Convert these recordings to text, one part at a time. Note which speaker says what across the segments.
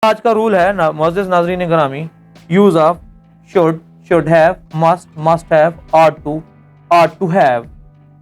Speaker 1: آج کا رول ہے معزز ناظرین گرامی، use of should have, must have, ought to have.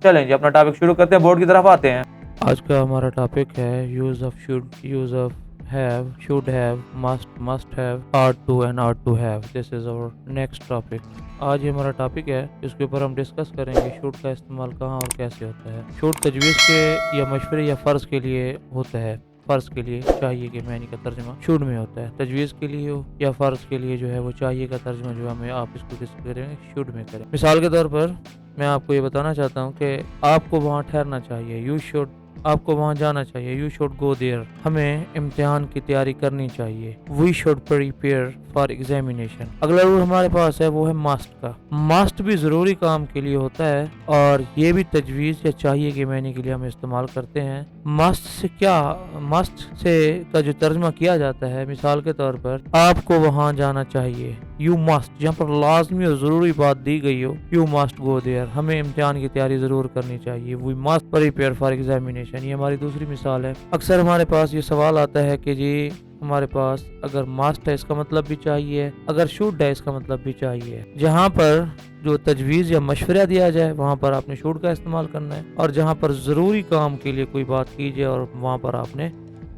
Speaker 1: چلیں جی اپنا ٹاپک شروع کرتے ہیں، بورڈ کی طرف آتے ہیں۔ آج کا ہمارا ٹاپک ہے use of should, use of have, should have, must have, ought to and ought to have. This is our next topic. آج یہ ہمارا ٹاپک ہے، اس کے اوپر ہم ڈسکس کریں گے شوڈ کا استعمال کہاں اور کیسے ہوتا ہے۔ شوڈ تجویز کے یا مشورے یا فرض کے لیے ہوتا ہے۔ فرض کے لیے چاہیے کے معنی کا ترجمہ شوڈ میں ہوتا ہے، تجویز کے لیے ہو یا فرض کے لیے جو ہے وہ چاہیے کا ترجمہ جو ہمیں آپ اس کو کس کریں گے، شوڈ میں کریں۔ مثال کے طور پر میں آپ کو یہ بتانا چاہتا ہوں کہ آپ کو وہاں ٹھہرنا چاہیے، یو شوڈ، آپ کو وہاں جانا چاہیے، یو شوڈ گو دیئر، ہمیں امتحان کی تیاری کرنی چاہیے، we should prepare for examination. اگلا رول ہمارے پاس ہے وہ ہے مسٹ کا۔ مسٹ بھی ضروری کام کے لیے ہوتا ہے اور یہ بھی تجویز یا چاہیے کے معنی کے لیے ہم استعمال کرتے ہیں۔ مسٹ سے کیا، مسٹ سے کا جو ترجمہ کیا جاتا ہے، مثال کے طور پر آپ کو وہاں جانا چاہیے، یو مسٹ، جہاں پر لازمی اور ضروری بات دی گئی ہو، یو مسٹ گو دیئر، ہمیں امتحان کی تیاری ضرور کرنی چاہیے، we must prepare for examination. یہ ہماری دوسری مثال ہے۔ اکثر ہمارے پاس یہ سوال آتا ہے کہ جی ہمارے پاس اگر مسٹ ہے اس کا مطلب بھی چاہیے، اگر شوڈ ہے اس کا مطلب بھی چاہیے۔ جہاں پر جو تجویز یا مشورہ دیا جائے وہاں پر آپ نے شوڈ کا استعمال کرنا ہے، اور جہاں پر ضروری کام کے لیے کوئی بات کیجیے اور وہاں پر آپ نے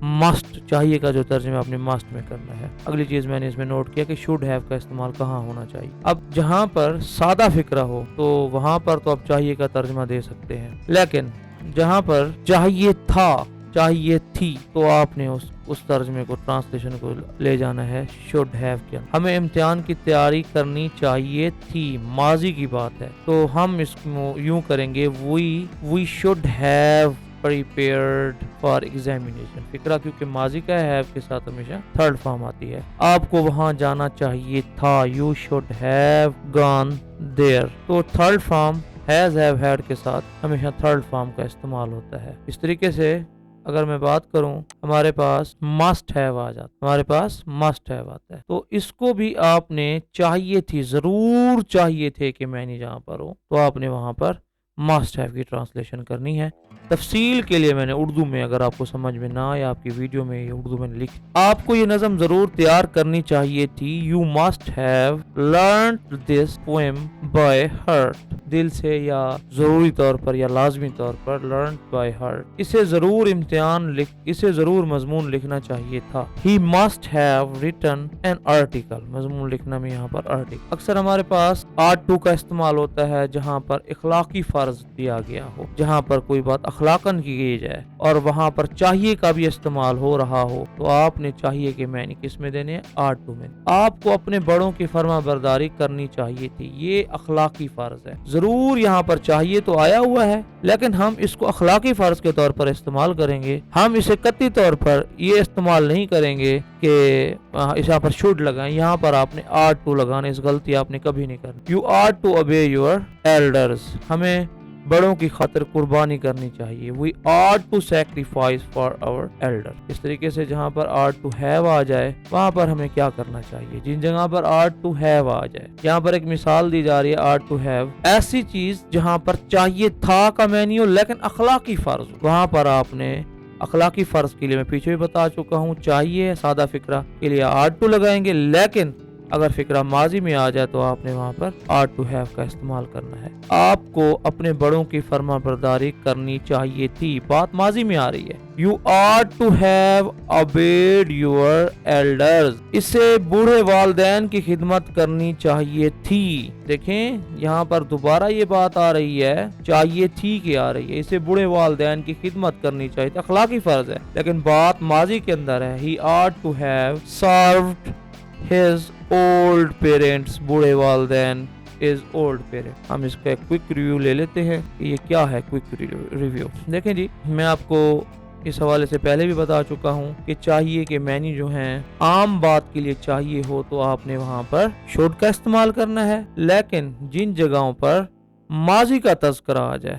Speaker 1: مسٹ، چاہیے کا جو ترجمہ اپنے مسٹ میں کرنا ہے۔ اگلی چیز میں نے اس میں نوٹ کیا کہ شوڈ ہیو کا استعمال کہاں ہونا چاہیے۔ اب جہاں پر سادہ فکرہ ہو تو وہاں پر تو آپ چاہیے کا ترجمہ دے سکتے ہیں، لیکن جہاں پر چاہیے تھا، چاہیے تھی، تو آپ نے اس ترجمے کو، ٹرانسلیشن کو لے جانا ہے شوڈ ہیو کے۔ ہمیں امتحان کی تیاری کرنی چاہیے تھی، ماضی کی بات ہے، تو ہم اس کو یوں کریں گے، we should have prepared for examination۔ فکرہ کیونکہ ماضی کا ہے، have کے ساتھ ہمیشہ تھرڈ فارم آتی ہے۔ آپ کو وہاں جانا چاہیے تھا، you should have gone there، تو third form has have had کے ساتھ ہمیشہ تھرڈ فارم کا استعمال ہوتا ہے۔ اس طریقے سے اگر میں بات کروں، ہمارے پاس must have آ جاتا، ہمارے پاس must have آتا ہے، تو اس کو بھی آپ نے چاہیے تھی، ضرور چاہیے تھے کہ معنی جہاں پر ہو، تو آپ نے وہاں پر must have کی ٹرانسلیشن کرنی ہے۔ تفصیل کے لیے میں نے اردو میں، اگر آپ کو سمجھ میں نہ آئے، آپ کی ویڈیو میں یہ اردو میں لکھ، آپ کو یہ نظم ضرور تیار کرنی چاہیے تھی، you must have learned this poem by heart, دل سے یا ضروری طور پر یا لازمی طور پر لرنڈ بائی ہارٹ، اسے ضرور اسے ضرور مضمون لکھنا چاہیے تھا۔ He must have written an article, مضمون لکھنا میں یہاں پر آرٹیکل۔ اکثر ہمارے پاس آٹ ٹو کا استعمال ہوتا ہے جہاں پر اخلاقی فرض دیا گیا ہو، جہاں پر کوئی بات اخلاقاً کی جائے اور وہاں پر چاہیے کا بھی استعمال ہو رہا ہو، تو آپ نے چاہیے کے معنی کس میں دینے ہیں، آٹ ٹو میں۔ آپ کو اپنے بڑوں کی فرما برداری کرنی چاہیے تھی، یہ اخلاقی فرض ہے۔ ضرور یہاں پر چاہیے تو آیا ہوا ہے، لیکن ہم اس کو اخلاقی فرض کے طور پر استعمال کریں گے۔ ہم اسے قطعی طور پر یہ استعمال نہیں کریں گے کہ یہاں پر شوڈ لگائیں، یہاں پر آپ نے آٹ ٹو لگانا، اس غلطی آپ نے کبھی نہیں کرنی۔ You ought to obey your elders, ہمیں بڑوں کی خاطر قربانی کرنی چاہیے، we ought to sacrifice for our elder. اس طریقے سے جہاں پر آٹ ٹو ہیو آ جائے وہاں پر ہمیں کیا کرنا چاہیے، جن جگہ پر آٹ ٹو ہیو آ جائے، یہاں پر ایک مثال دی جا رہی ہے آٹ ٹو ہیو، ایسی چیز جہاں پر چاہیے تھا کا معنی ہو لیکن اخلاقی فرض ہو، وہاں پر آپ نے اخلاقی فرض کے لیے میں پیچھے بھی بتا چکا ہوں، چاہیے سادہ فکرہ کے لیے آٹ ٹو لگائیں گے، لیکن اگر فکرہ ماضی میں آ جائے تو آپ نے وہاں پر آٹ ٹو ہیو کا استعمال کرنا ہے۔ آپ کو اپنے بڑوں کی فرما برداری کرنی چاہیے تھی، بات ماضی میں آ رہی ہے، you ought to have obeyed your elders, اسے بوڑھے والدین کی خدمت کرنی چاہیے تھی۔ دیکھیں یہاں پر دوبارہ یہ بات آ رہی ہے، چاہیے تھی کہ آ رہی ہے، اسے بوڑھے والدین کی خدمت کرنی چاہیے تھی، اخلاقی فرض ہے، لیکن بات ماضی کے اندر ہے، he ought to have served his old parents، بوڑھے والدین is old parents۔ ہم اس کا کوئک ریویو لے لیتے ہیں کہ یہ کیا ہے کوئک ریویو۔ دیکھیں جی، میں آپ کو اس حوالے سے پہلے بھی بتا چکا ہوں کہ چاہیے کے معنی جو ہیں، عام بات کے لیے چاہیے ہو تو آپ نے وہاں پر شوڈ کا استعمال کرنا ہے، لیکن جن جگہوں پر ماضی کا تذکرہ آ جائے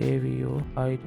Speaker 1: AVOID।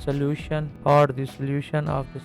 Speaker 1: solution of this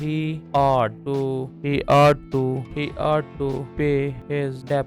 Speaker 1: he ought to pay his debt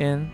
Speaker 1: in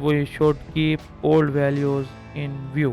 Speaker 1: We should keep old values in view।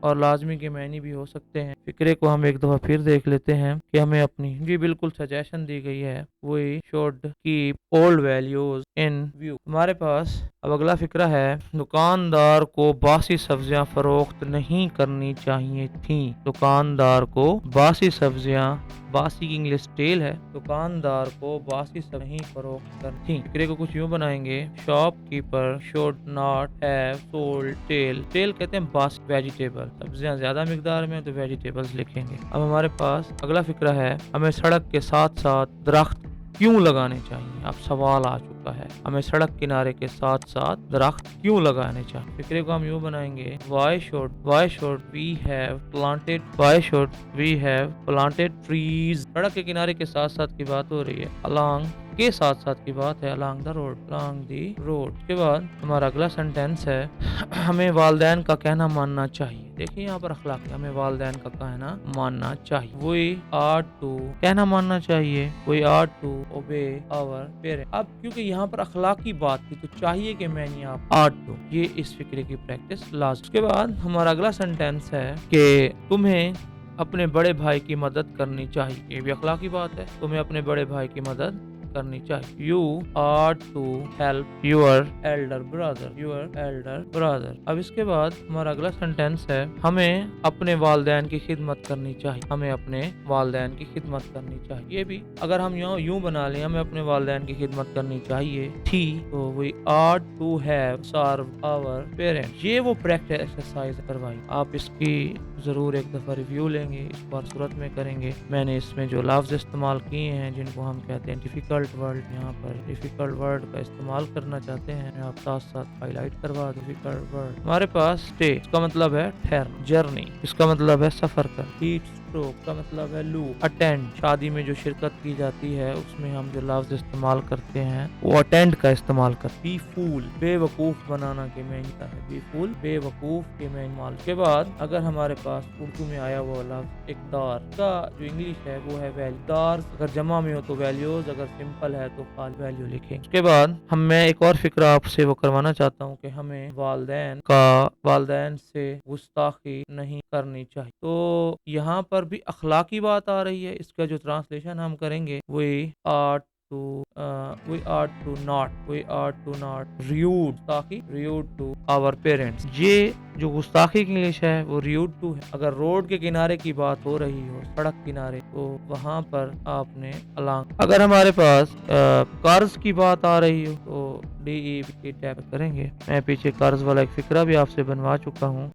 Speaker 1: اور لازمی کے معنی بھی ہو سکتے ہیں۔ فقرے کو ہم ایک دفعہ پھر دیکھ لیتے ہیں کہ ہمیں اپنی جی بالکل سجیشن دی گئی ہے، we should keep old values in view. ہمارے پاس اب اگلا فقرہ ہے، دکاندار کو باسی سبزیاں فروخت نہیں کرنی چاہیے تھیں۔ دکاندار کو باسی سبزیاں، باسی کی انگلش ٹیل ہے، دکاندار کو باسی سبزیاں نہیں فروخت کرنی تھیں۔ فقرے کو کچھ یوں بنائیں گے، shop keeper should not have sold tell. Tell کہتے ہیں باسی ویجیٹیبل، سبزیاں زیادہ مقدار میں تو ویجیٹیبلز لکھیں گے۔ اب ہمارے پاس اگلا فقرہ ہے، ہمیں سڑک کے ساتھ ساتھ درخت کیوں لگانے چاہیے؟ اب سوال آ چکا ہے، ہمیں سڑک کنارے کے ساتھ ساتھ درخت کیوں لگانے چاہیے؟ فقرے کو ہم یوں بنائیں گے، why should we have planted trees۔ سڑک کے کنارے کے ساتھ ساتھ کی بات ہو رہی ہے، along کے ساتھ ساتھ کی بات ہے، along the road۔ اس کے بعد ہمارا اگلا سینٹینس ہے، ہمیں والدین کا کہنا ماننا چاہیے۔ دیکھیں یہاں پر اخلاق، ہمیں والدین کا کہنا ماننا چاہیے، we ought to کہنا ماننا چاہیے، we ought to obey our parents۔ اب کیونکہ یہاں پر اخلاقی بات تھی تو چاہیے کہ میں نہیں آپ ought to، یہ اس فقرے کی پریکٹس لازم۔ اس کے بعد ہمارا اگلا سینٹینس ہے کہ تمہیں اپنے بڑے بھائی کی مدد کرنی چاہیے، یہ بھی اخلاقی بات ہے، تمہیں اپنے بڑے بھائی کی مدد کرنی چاہیے، you ought to help your elder brother۔ اب اس کے بعد ہمارا اگلا سینٹینس ہے، ہمیں اپنے والدین کی خدمت کرنی چاہیے، ہمیں اپنے والدین کی خدمت کرنی چاہیے۔ یہ بھی اگر ہم یوں بنا لیں، ہمیں اپنے والدین کی خدمت کرنی چاہیے تھی تو we ought to have served our parents۔ یہ وہ پریکٹس ایکسرسائز کروائی، آپ اس کی ضرور ایک دفعہ ریویو لیں گے، اس بار صورت میں کریں گے۔ میں نے اس میں جو لفظ استعمال کیے ہیں جن کو ہم کہتے ہیں ڈیفیکلٹ ورڈ، یہاں پر ڈیفیکلٹ ورڈ کا استعمال کرنا چاہتے ہیں، میں آپ ساتھ ساتھ ہائی لائٹ کروا دوں۔ ڈیفیکلٹ ورڈ ہمارے پاس اسٹے، اس کا مطلب ہے ٹھہرنا، جرنی اس کا مطلب ہے سفر کر، ہیٹ اسٹروک کا مطلب ہے لو، اٹینڈ شادی میں جو شرکت کی جاتی ہے اس میں ہم جو لفظ استعمال کرتے ہیں وہ اٹینڈ کا استعمال کرتے ہیں۔ بی فول بے وقوف بنانا کے معنی کا ہے، بی فول بے وقوف کے معنی۔ کے بعد اگر ہمارے پاس اردو میں آیا ہوا لفظ اقدار کا جو انگلش ہے وہ ہے ویلیو، دار اگر جمع میں ہو تو ویلیوز، اگر سمپل ہے تو خالی ویلیو لکھیں۔ اس کے بعد میں ایک اور فقرہ آپ سے وہ کروانا چاہتا ہوں کہ ہمیں والدین سے گستاخی نہیں کرنی چاہیے۔ تو یہاں پر بھی اخلاقی بات آ رہی ہے، اس کا جو ٹرانسلیشن ہم کریں گے we ought to not rude to our parents۔ یہ جو گستاخی کی انگلش ہے وہ rude to ہے۔ اگر روڈ کے کنارے کی بات ہو رہی ہو، سڑک کنارے، تو وہاں پر آپ نے along۔ اگر ہمارے پاس قرض کی بات آ رہی ہو تو DE ٹیپ کریں گے۔ میں پیچھے قرض والا ایک فقرہ بھی آپ سے بنوا چکا ہوں،